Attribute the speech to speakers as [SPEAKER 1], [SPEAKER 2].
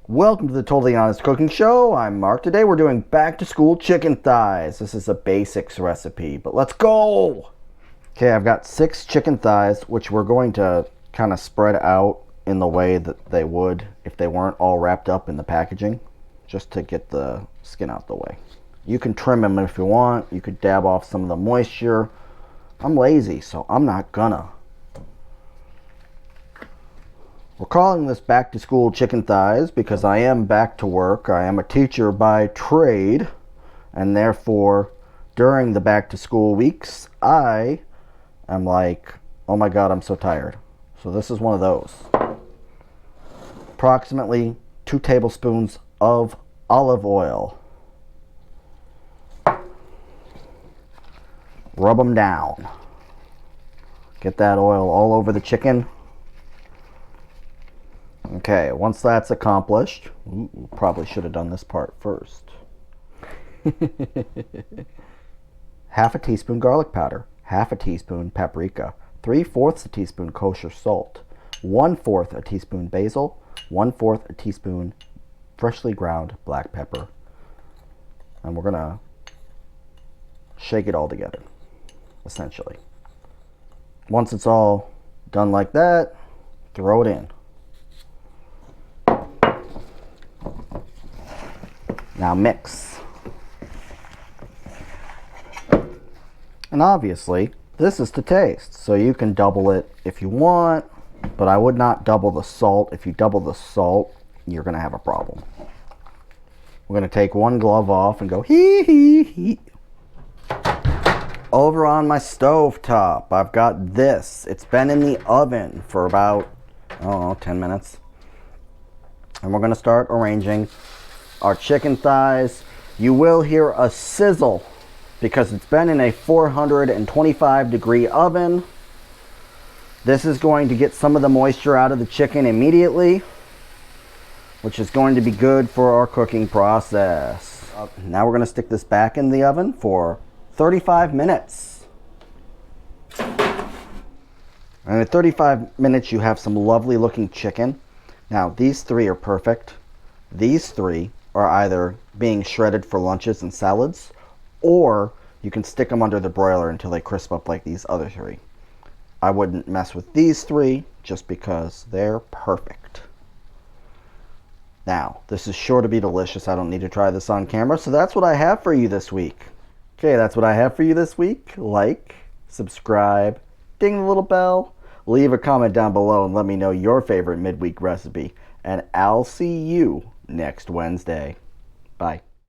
[SPEAKER 1] Welcome to the Totally Honest Cooking Show. I'm Mark. Today we're doing back to school chicken thighs. This is a basics recipe, but let's go! Okay, I've got 6 chicken thighs, which we're going to kind of spread out in the way that they would if they weren't all wrapped up in the packaging, just to get the skin out the way. You can trim them if you want. You could dab off some of the moisture. I'm lazy, so I'm not gonna. We're calling this back to school chicken thighs because I am back to work. I am a teacher by trade, and therefore during the back to school weeks I am like, oh my god, I'm so tired. So this is one of those. Approximately 2 tablespoons of olive oil. Rub them down. Get that oil all over the chicken. Okay, once that's accomplished, probably should have done this part first. Half a teaspoon garlic powder, half a teaspoon paprika, 3/4 a teaspoon kosher salt, 1/4 a teaspoon basil, 1/4 a teaspoon freshly ground black pepper. And we're gonna shake it all together, essentially. Once it's all done like that, throw it in. Now mix. And obviously, this is to taste, so you can double it if you want, but I would not double the salt. If you double the salt, you're gonna have a problem. We're gonna take one glove off and go hee hee hee. Over on my stove top, I've got this. It's been in the oven for about, I don't know, 10 minutes. And we're gonna start arranging our chicken thighs. You will hear a sizzle because it's been in a 425 degree oven. This is going to get some of the moisture out of the chicken immediately, which is going to be good for our cooking process. Now we're going to stick this back in the oven for 35 minutes. And at 35 minutes you have some lovely looking chicken. Now these 3 are perfect. These 3 are either being shredded for lunches and salads, or you can stick them under the broiler until they crisp up like these other 3. I wouldn't mess with these 3 just because they're perfect. Now, this is sure to be delicious. I don't need to try this on camera, so that's what I have for you this week. Okay, that's what I have for you this week. Like, subscribe, ding the little bell, leave a comment down below and let me know your favorite midweek recipe. And I'll see you next Wednesday. Bye.